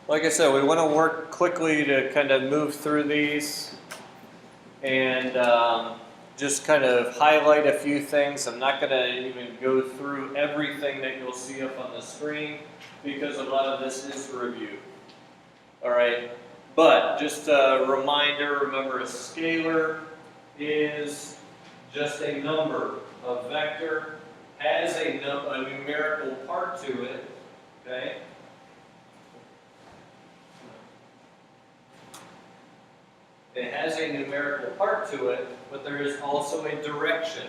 like I said, we want to work quickly to kind of move through these and just kind of highlight a few things. I'm not going to even go through everything that you'll see up on the screen because a lot of this is review. All right, but just a reminder, remember a scalar is just a number. A vector has a numerical part to it, okay? It has a numerical part to it, but there is also a direction.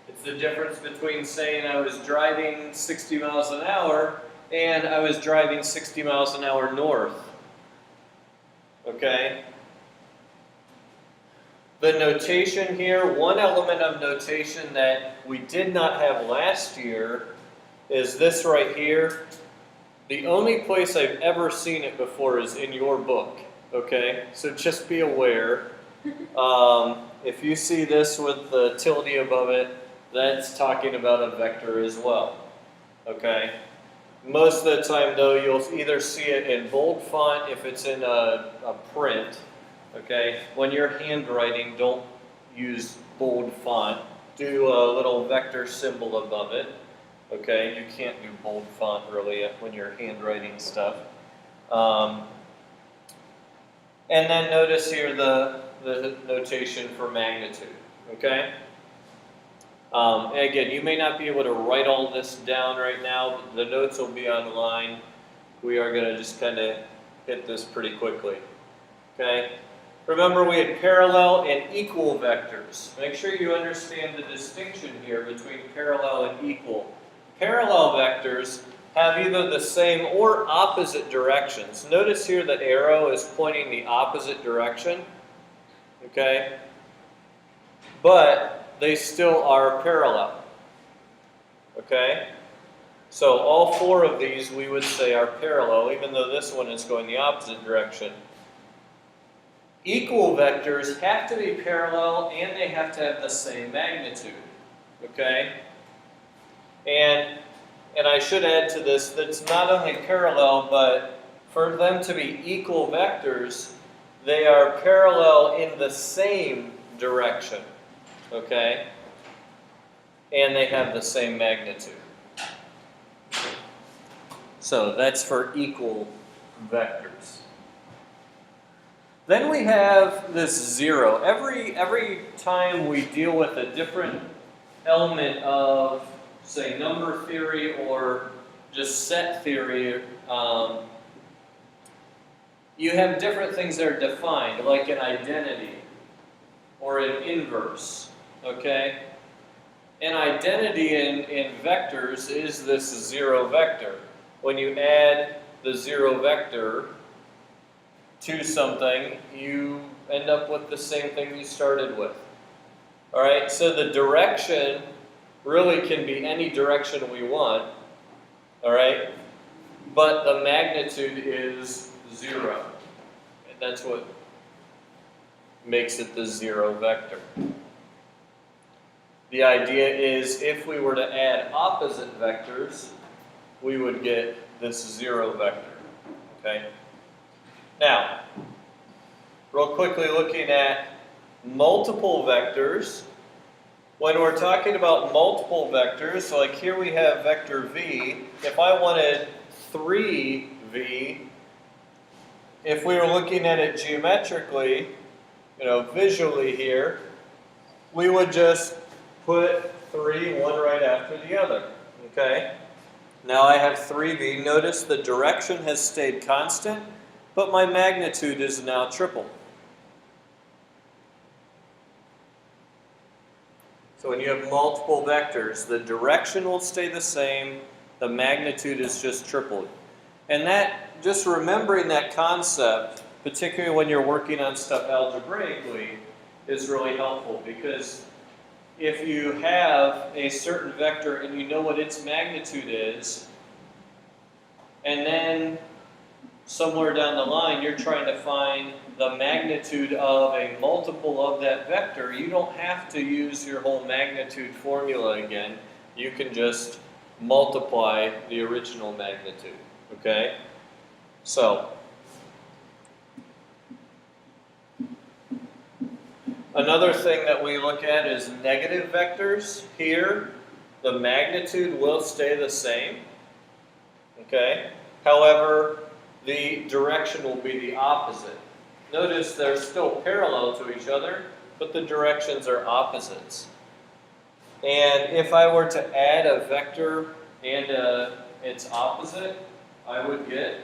It's the difference between saying I was driving 60 miles an hour and I was driving 60 miles an hour north. Okay? The notation here, one element of notation that we did not have last year is this right here. The only place I've ever seen it before is in your book. Okay, so just be aware. If you see this with the tilde above it, that's talking about a vector as well. Okay, most of the time though, you'll either see it in bold font if it's in a print. Okay, when you're handwriting, don't use bold font. Do a little vector symbol above it. Okay, you can't do bold font really when you're handwriting stuff. And then notice here the notation for magnitude, okay? Again, you may not be able to write all this down right now. The notes will be online. We are going to just kind of hit this pretty quickly, okay? Remember, we had parallel and equal vectors. Make sure you understand the distinction here between parallel and equal. Parallel vectors have either the same or opposite directions. Notice here the arrow is pointing the opposite direction, okay? But they still are parallel, okay? So all four of these we would say are parallel, even though this one is going the opposite direction. Equal vectors have to be parallel and they have to have the same magnitude, okay? And I should add to this that it's not only parallel, but for them to be equal vectors, they are parallel in the same direction, okay? And they have the same magnitude. So that's for equal vectors. Then we have this zero. Every time we deal with a different element of, say, number theory or just set theory, you have different things that are defined, like an identity or an inverse, okay? An identity in vectors is this zero vector. When you add the zero vector to something, you end up with the same thing you started with. All right, so the direction really can be any direction we want, all right? But the magnitude is zero. And that's what makes it the zero vector. The idea is if we were to add opposite vectors, we would get this zero vector, okay? Now, real quickly looking at multiple vectors. When we're talking about multiple vectors, so like here we have vector v. If I wanted 3v, if we were looking at it geometrically, visually here, we would just put 3, one right after the other, okay? Now I have 3v. Notice the direction has stayed constant, but my magnitude is now tripled. So when you have multiple vectors, the direction will stay the same, the magnitude is just tripled. And that, just remembering that concept, particularly when you're working on stuff algebraically, is really helpful, because if you have a certain vector and you know what its magnitude is, and then somewhere down the line you're trying to find the magnitude of a multiple of that vector, you don't have to use your whole magnitude formula again. You can just multiply the original magnitude, okay? So, Another thing that we look at is negative vectors. Here, the magnitude will stay the same. Okay? However, the direction will be the opposite. Notice they're still parallel to each other, but the directions are opposites. And if I were to add a vector and its opposite, I would get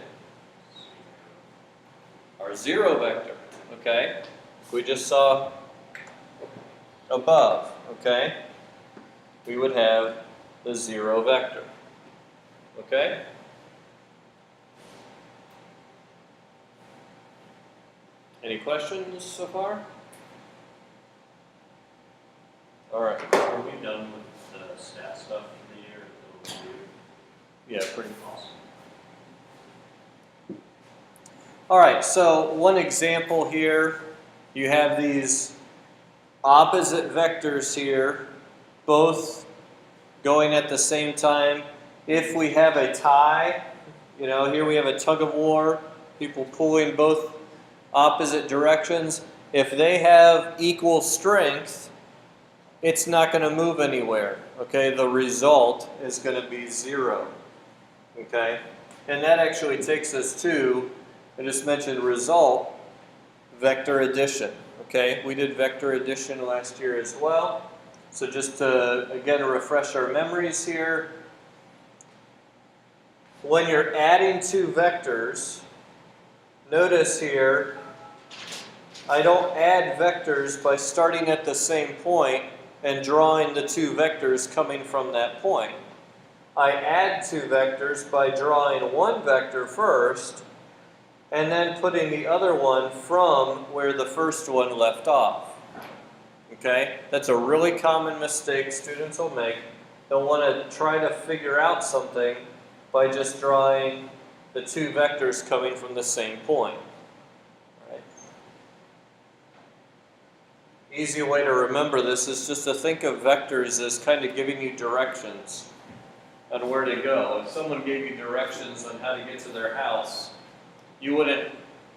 our zero vector. Okay? We just saw above, okay? We would have the zero vector. Okay? Any questions so far? All right. Are we done with the stat stuff for the year? Yeah, pretty awesome. All right, so one example here, you have these opposite vectors here, both going at the same time. If we have a tie, you know, here we have a tug of war, people pulling both opposite directions. If they have equal strength, it's not going to move anywhere. Okay, the result is going to be zero. Okay, and that actually takes us to, I just mentioned result, vector addition. Okay, we did vector addition last year as well. So just to, again, refresh our memories here. When you're adding two vectors, notice here, I don't add vectors by starting at the same point and drawing the two vectors coming from that point. I add two vectors by drawing one vector first and then putting the other one from where the first one left off. Okay? That's a really common mistake students will make. They'll want to try to figure out something by just drawing the two vectors coming from the same point. Right? Easy way to remember this is just to think of vectors as kind of giving you directions on where to go. If someone gave you directions on how to get to their house, you wouldn't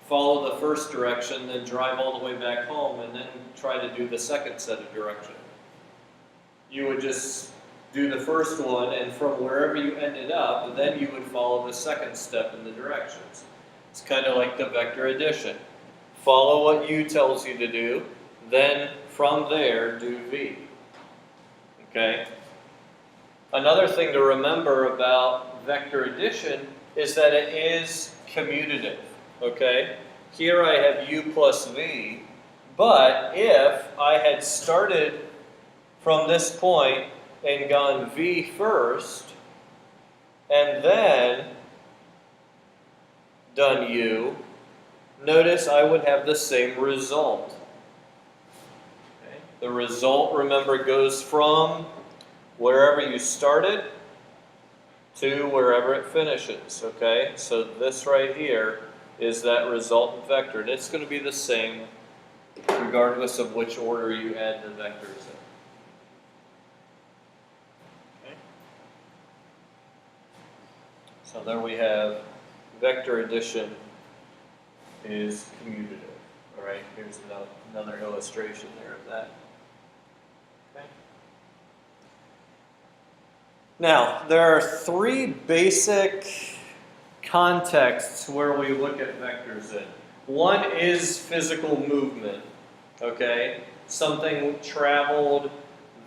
follow the first direction, then drive all the way back home, and then try to do the second set of direction. You would just do the first one, and from wherever you ended up, then you would follow the second step in the directions. It's kind of like the vector addition. Follow what U tells you to do, then from there do V. Okay? Another thing to remember about vector addition is that it is commutative. Okay? Here I have U plus V, but if I had started from this point and gone V first, and then done U, notice I would have the same result. Okay? The result, remember, goes from wherever you started to wherever it finishes. Okay? So this right here is that resultant vector, and it's going to be the same regardless of which order you add the vectors in. Okay? So there we have vector addition is commutative. All right, here's another illustration there of that. Okay. Now, there are three basic contexts where we look at vectors in. One is physical movement, okay? Something traveled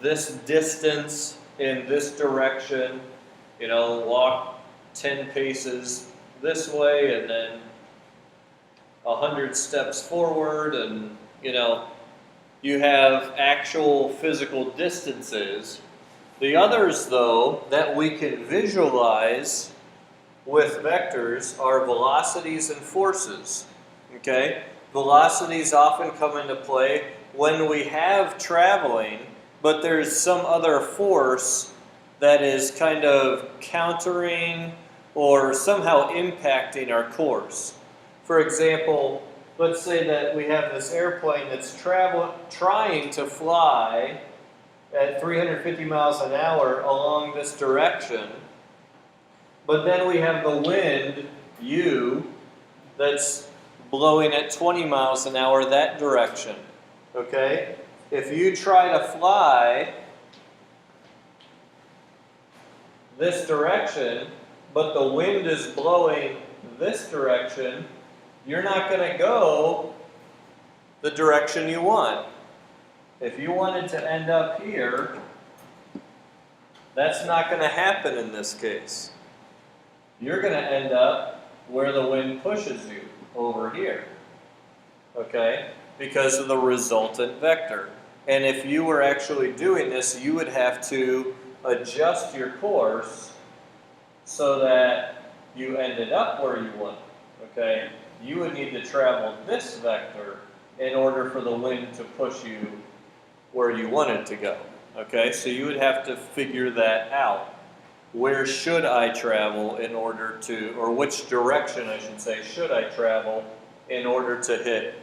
this distance in this direction, you know, walk 10 paces this way and then 100 steps forward, and, you know, you have actual physical distances. The others, though, that we can visualize with vectors are velocities and forces. Okay? Velocities often come into play when we have traveling, but there's some other force that is kind of countering or somehow impacting our course. For example, let's say that we have this airplane that's trying to fly at 350 miles an hour along this direction, but then we have the wind, U, that's blowing at 20 miles an hour that direction. Okay? if you try to fly this direction, but the wind is blowing this direction, you're not going to go the direction you want. If you wanted to end up here, that's not going to happen in this case. You're going to end up where the wind pushes you, over here. Okay? Because of the resultant vector. And if you were actually doing this, you would have to adjust your course so that you ended up where you want. Okay? You would need to travel this vector in order for the wind to push you where you wanted to go. Okay? So you would have to figure that out. Where should I travel in order to, or which direction I should say, should I travel in order to hit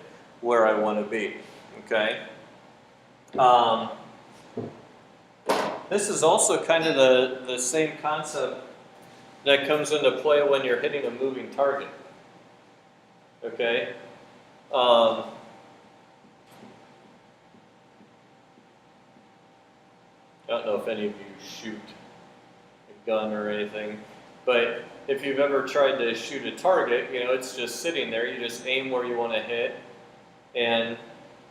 where I want to be? Okay? This is also kind of the same concept that comes into play when you're hitting a moving target. Okay? I don't know if any of you shoot a gun or anything, but if you've ever tried to shoot a target, you know, it's just sitting there. You just aim where you want to hit and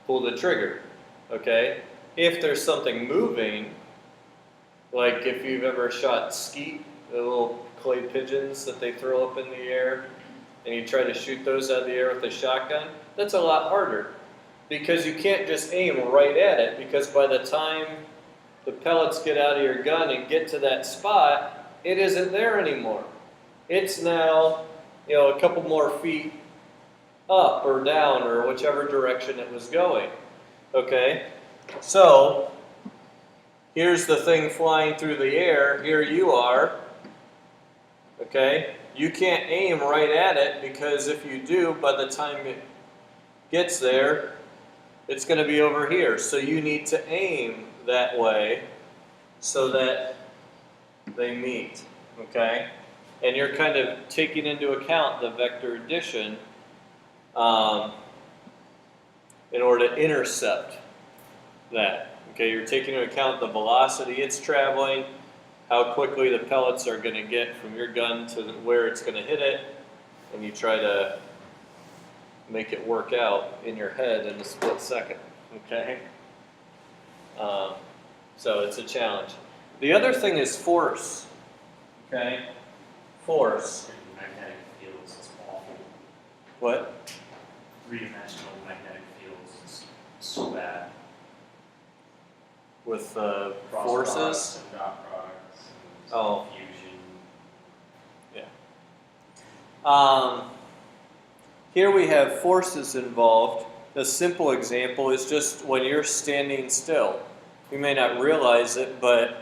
pull the trigger. Okay? If there's something moving, like if you've ever shot skeet, the little clay pigeons that they throw up in the air, and you try to shoot those out of the air with a shotgun, that's a lot harder because you can't just aim right at it, because by the time the pellets get out of your gun and get to that spot, it isn't there anymore. It's now, you know, a couple more feet up or down or whichever direction it was going. Okay? So, here's the thing flying through the air. Here you are. Okay? You can't aim right at it, because if you do, by the time it gets there, it's going to be over here. So you need to aim that way so that they meet. Okay? And you're kind of taking into account the vector addition in order to intercept that. Okay, you're taking into account the velocity it's traveling, how quickly the pellets are going to get from your gun to where it's going to hit it, and you try to make it work out in your head in a split second. Okay? So it's a challenge. The other thing is force. Okay? Force. Magnetic fields is awful. What? Three-dimensional magnetic fields is so bad. With Cross forces? products and dot products and Oh. fusion. Yeah. Here we have forces involved. A simple example is just when you're standing still. You may not realize it, but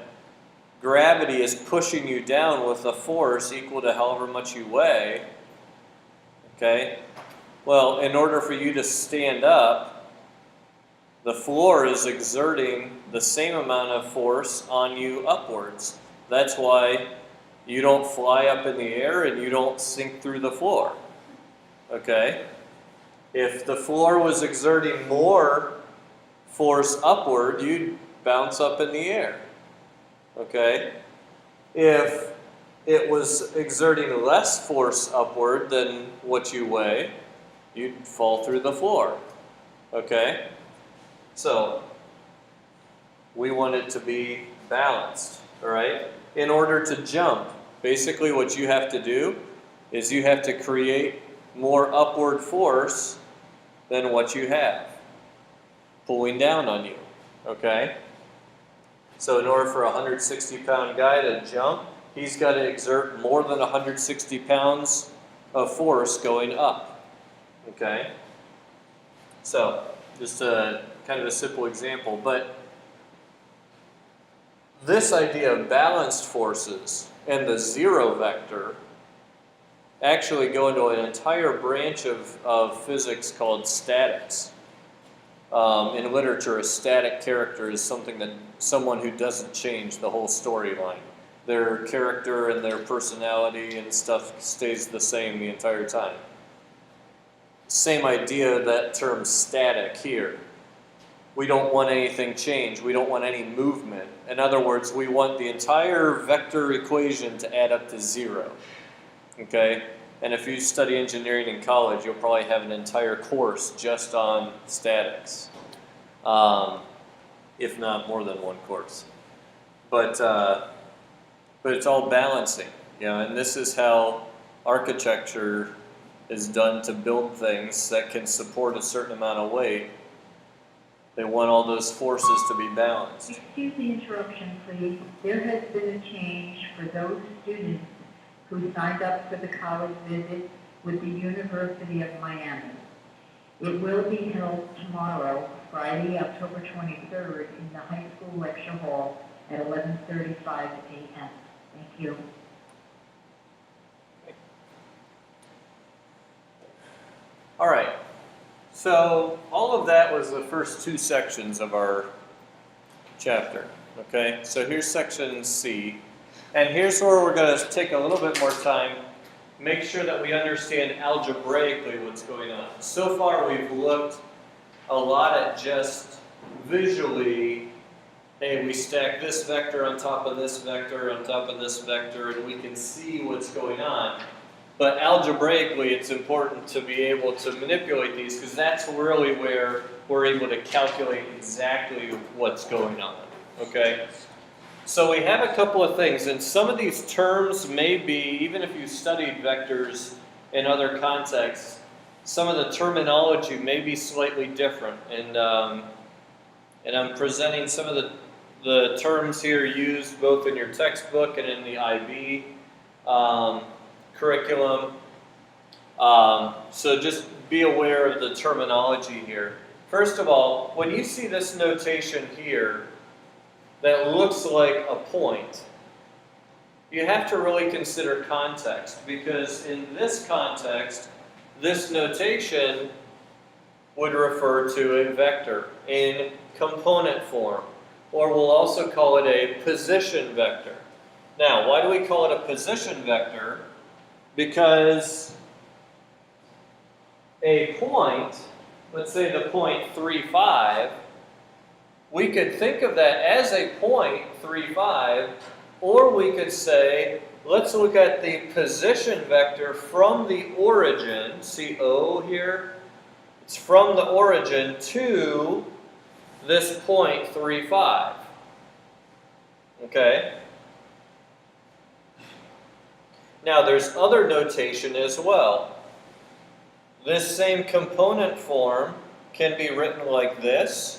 gravity is pushing you down with a force equal to however much you weigh. Okay? Well, in order for you to stand up, the floor is exerting the same amount of force on you upwards. That's why you don't fly up in the air and you don't sink through the floor. Okay? If the floor was exerting more force upward, you'd bounce up in the air. Okay? If it was exerting less force upward than what you weigh, you'd fall through the floor. Okay? So, we want it to be balanced, all right? In order to jump, basically what you have to do is you have to create more upward force than what you have pulling down on you, okay? So in order for a 160-pound guy to jump, he's got to exert more than 160 pounds of force going up, okay? So, just a kind of a simple example, but this idea of balanced forces and the zero vector actually go into an entire branch of physics called statics. In literature, a static character is someone who doesn't change the whole storyline. Their character and their personality and stuff stays the same the entire time. Same idea, that term static here. we don't want anything changed. We don't want any movement. In other words, we want the entire vector equation to add up to 0. Okay? And if you study engineering in college, you'll probably have an entire course just on statics. If not more than one course. But it's all balancing. You know, and this is how architecture is done to build things that can support a certain amount of weight. They want all those forces to be balanced. Excuse the interruption, please. There has been a change for those students who signed up for the college visit with the University of Miami. It will be held tomorrow, Friday, October 23rd, in the high school lecture hall at 11:35 a.m. Thank you. All right. So all of that was the first 2 sections of our chapter. Okay. So here's section C. And here's where we're going to take a little bit more time, make sure that we understand algebraically what's going on. So far we've looked a lot at just visually, hey, we stack this vector on top of this vector on top of this vector, and we can see what's going on. But algebraically, it's important to be able to manipulate these, because that's really where we're able to calculate exactly what's going on. Okay? So we have a couple of things, and some of these terms may be, even if you studied vectors in other contexts, some of the terminology may be slightly different. And I'm presenting some of the terms here used both in your textbook and in the IB curriculum. So just be aware of the terminology here. First of all, when you see this notation here that looks like a point, you have to really consider context, because in this context, this notation would refer to a vector in component form, or we'll also call it a position vector. Now, why do we call it a position vector? Because a point, let's say the point 3, 5, we could think of that as a point 3, 5, or we could say, let's look at the position vector from the origin. See O here? It's from the origin to this point 3, 5. Okay? Now there's other notation as well. This same component form can be written like this.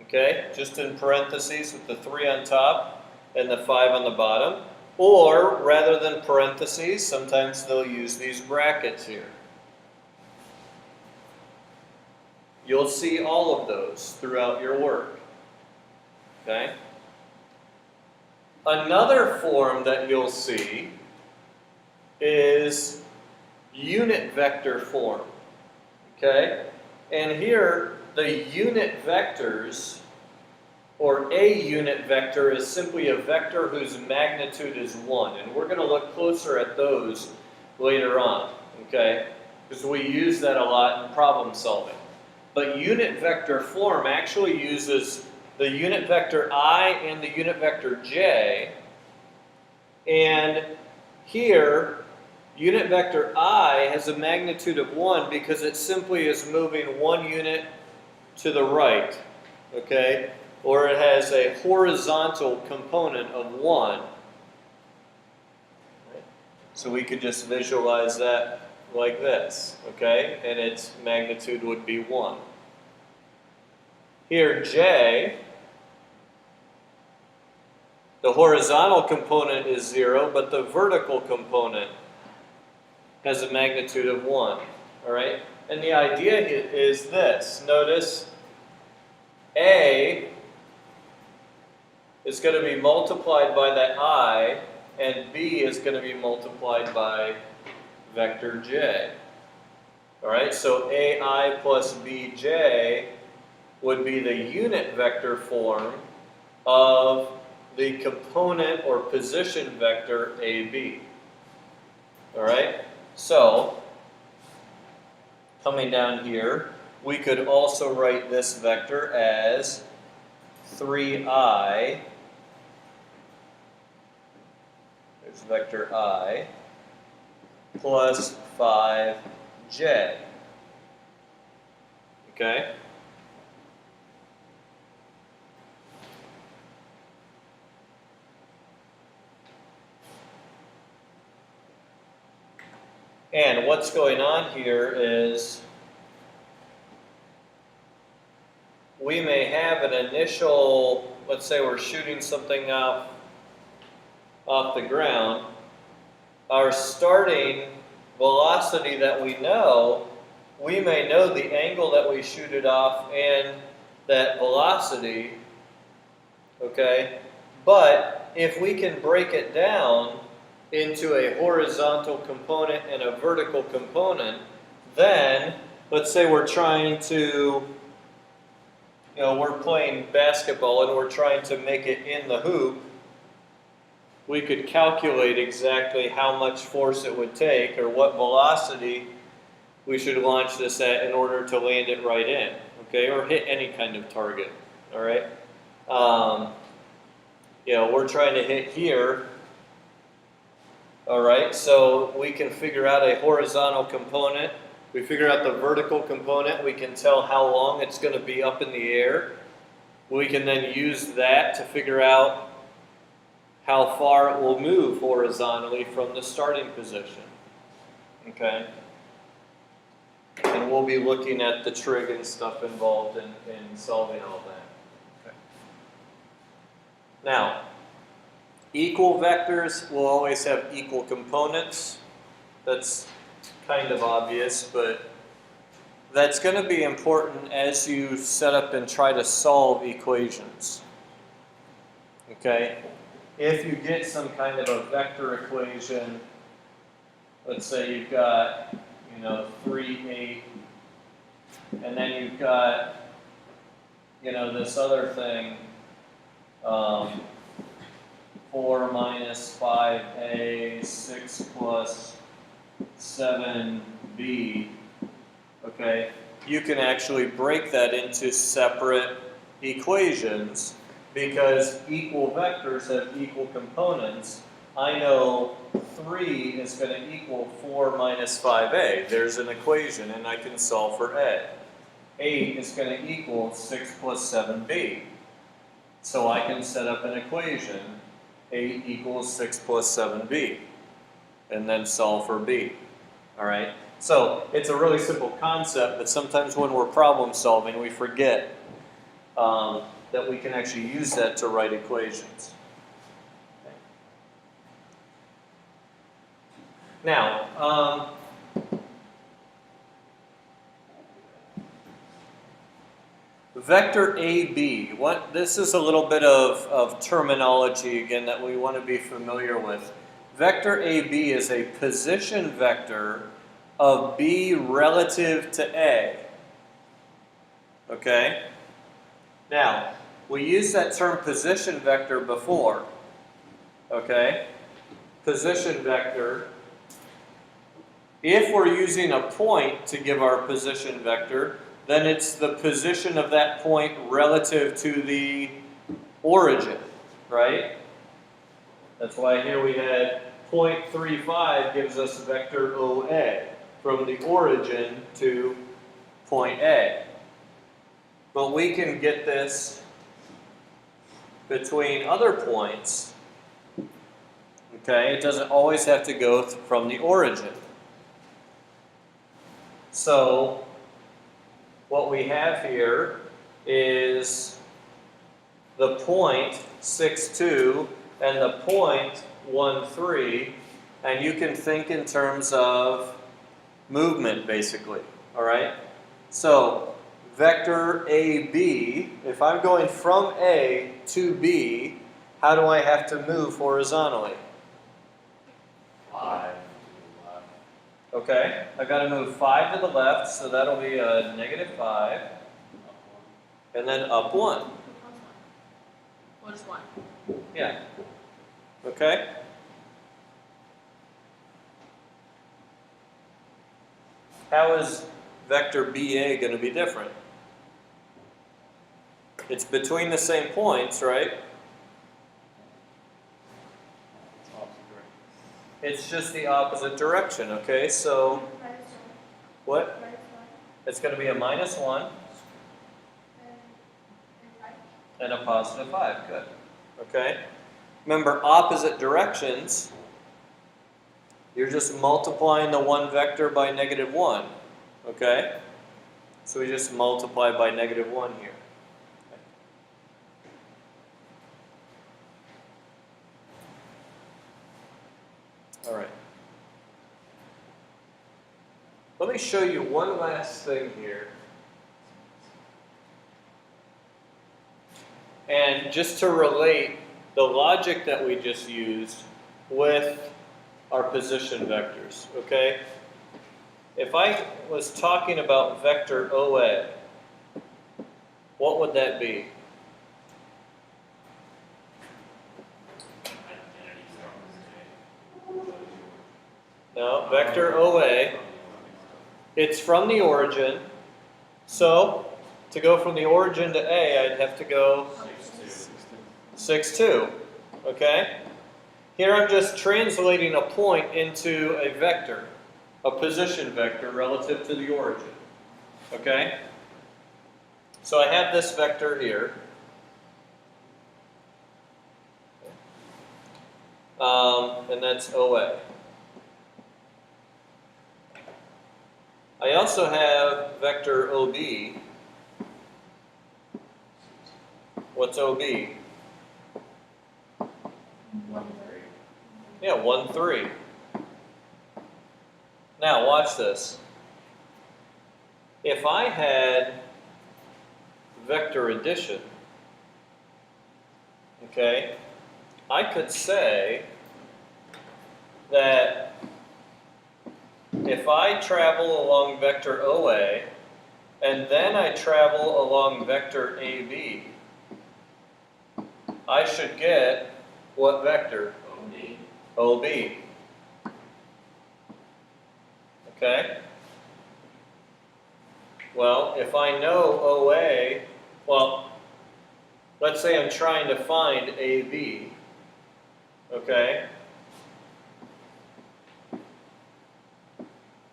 Okay, just in parentheses with the 3 on top and the 5 on the bottom. Or, rather than parentheses, sometimes they'll use these brackets here. You'll see all of those throughout your work. Okay? Another form that you'll see is unit vector form. Okay? And here, the unit vectors, or a unit vector, is simply a vector whose magnitude is 1. And we're going to look closer at those later on, okay? Because we use that a lot in problem solving. But unit vector form actually uses the unit vector I and the unit vector j. And here, unit vector I has a magnitude of 1 because it simply is moving 1 unit to the right, okay? Or it has a horizontal component of 1. So we could just visualize that like this, okay? And its magnitude would be 1. Here, j, the horizontal component is 0, but the vertical component has a magnitude of 1, all right? And the idea is this. Notice A is going to be multiplied by that I, and B is going to be multiplied by vector j. All right, so AI plus BJ would be the unit vector form of the component or position vector AB. All right, so coming down here, we could also write this vector as 3i, there's vector I, plus 5j. Okay? And what's going on here is we may have an initial, let's say we're shooting something off the ground. Our starting velocity that we may know the angle that we shoot it off and that velocity, okay? But if we can break it down into a horizontal component and a vertical component, then let's say we're trying to, we're playing basketball and we're trying to make it in the hoop, we could calculate exactly how much force it would take or what velocity we should launch this at in order to land it right in, okay, or hit any kind of target, all right? We're trying to hit here, all right, so we can figure out a horizontal component. We figure out the vertical component. We can tell how long it's going to be up in the air. We can then use that to figure out how far it will move horizontally from the starting position, okay? And we'll be looking at the trig and stuff involved in solving all that. Okay. Now, equal vectors will always have equal components. That's kind of obvious, but that's going to be important as you set up and try to solve equations. Okay? If you get some kind of a vector equation, let's say you've got 3, 8, and then you've got, this other thing, 4 minus 5a, 6 plus 7b, okay? You can actually break that into separate equations because equal vectors have equal components. I know 3 is going to equal 4 minus 5a. There's an equation, and I can solve for a. 8 is going to equal 6 plus 7b. So I can set up an equation, 8 equals 6 plus 7b, and then solve for b. All right? So it's a really simple concept, but sometimes when we're problem solving, we forget that we can actually use that to write equations. Now, vector AB, this is a little bit of terminology again that we want to be familiar with. Vector AB is a position vector of B relative to A. Okay? Now, we used that term position vector before. Okay? Position vector. If we're using a point to give our position vector, then it's the position of that point relative to the origin, right? That's why here we had 0.35 gives us vector OA, from the origin to point A. But we can get this between other points, okay? It doesn't always have to go from the origin. So, what we have here is the point 6,2 and the point 1,3, and you can think in terms of movement, basically, all right? So, vector AB, if I'm going from A to B, how do I have to move horizontally? 5 to the left. Okay, I've got to move 5 to the left, so that'll be a -5, and then up 1. What is 1? Yeah. Okay? How is vector BA going to be different? It's between the same points, right? It's just the opposite direction, okay? So, what? It's going to be a -1 and a +5. Good. Okay? Remember, opposite directions, you're just multiplying the one vector by -1. Okay? So we just multiply by -1 here. All right. Let me show you one last thing here. And just to relate the logic that we just used with our position vectors, okay? If I was talking about vector OA, what would that be? No, vector OA, it's from the origin. So, to go from the origin to A, I'd have to go 6, 2. Okay? Here I'm just translating a point into a vector, a position vector relative to the origin. Okay? So I have this vector here. And that's OA. I also have vector OB. What's OB? 1, 3. Yeah, 1, 3. Now, watch this. If I had vector addition, okay, I could say that if I travel along vector OA, and then I travel along vector AB, I should get what vector? OB. Okay? Well, if I know OA, well, let's say I'm trying to find AB, okay?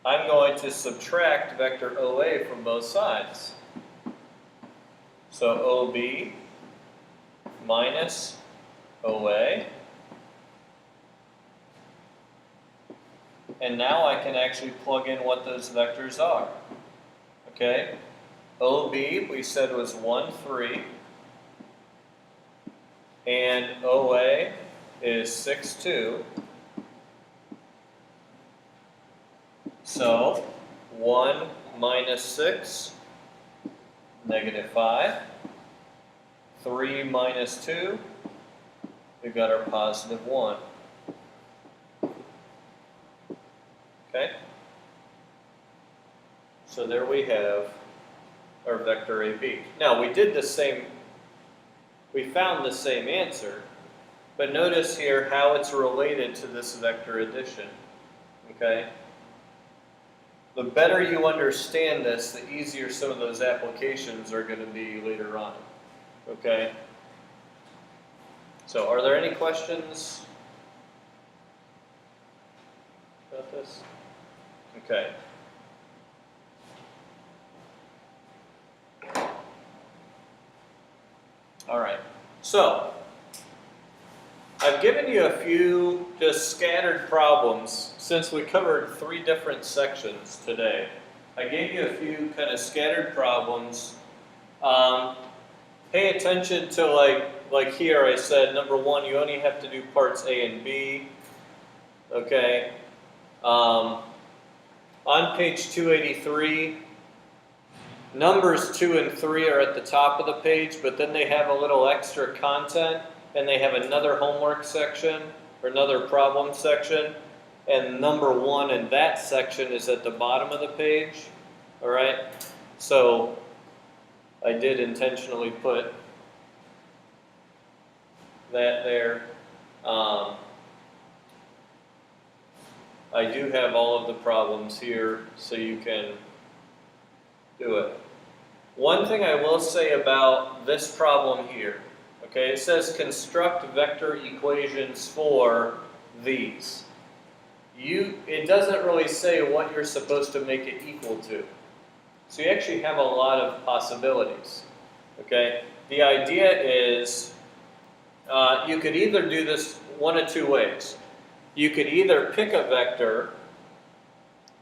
I'm going to subtract vector OA from both sides. So OB minus OA. And now I can actually plug in what those vectors are. Okay? OB, we said was 1, 3. And OA is 6, 2. So, 1 minus 6, -5. 3 minus 2, we've got our +1. Okay? So there we have our vector AB. Now, we did the same, we found the same answer, but notice here how it's related to this vector addition. Okay? The better you understand this, the easier some of those applications are going to be later on. Okay? So, are there any questions about this? Okay. All right. So, I've given you a few just scattered problems since we covered 3 different sections today. I gave you a few kind of scattered problems. Pay attention to like here I said, number 1, you only have to do parts A and B. Okay. On page 283, numbers 2 and 3 are at the top of the page, but then they have a little extra content, and they have another homework section, or another problem section, and number 1 in that section is at the bottom of the page, all right? So I did intentionally put that there. I do have all of the problems here, so you can do it. One thing I will say about this problem here, okay, it says construct vector equations for these. It doesn't really say what you're supposed to make it equal to. So you actually have a lot of possibilities, okay? The idea is you could either do this one of two ways. You could either pick a vector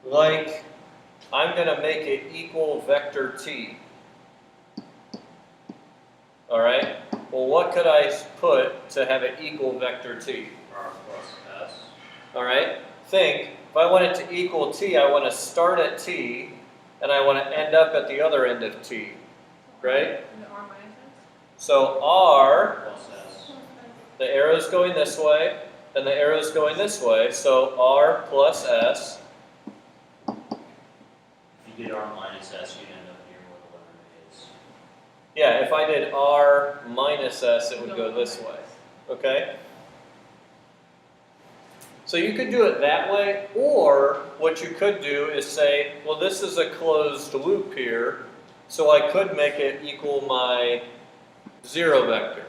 like I'm going to make it equal vector t. All right? Well, what could I put to have it equal vector t? R plus S. All right? Think, if I want it to equal t, I want to start at t, and I want to end up at the other end of t. Right? And the R minus S? So r, Plus S. the arrow's going this way, and the arrow's going this way, so r plus s. If you did R minus S, you'd end up here where the letter is. Yeah, if I did r minus s, it would go this way. Okay? So you could do it that way, or what you could do is say, well, this is a closed loop here, so I could make it equal my 0 vector.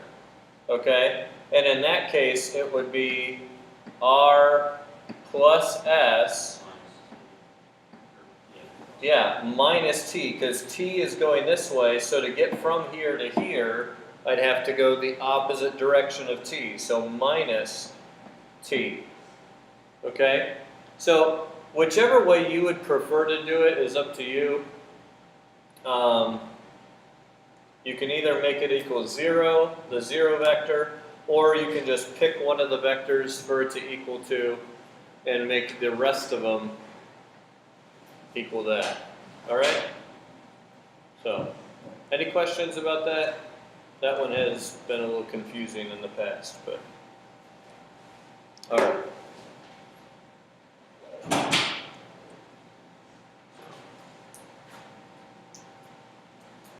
Okay? And in that case, it would be r plus s, yeah, minus t, because t is going this way, so to get from here to here, I'd have to go the opposite direction of t, so minus t. Okay? So whichever way you would prefer to do it is up to you. You can either make it equal 0, the 0 vector, or you can just pick one of the vectors for it to equal to and make the rest of them equal that. All right? So, any questions about that? That one has been a little confusing in the past, but all right.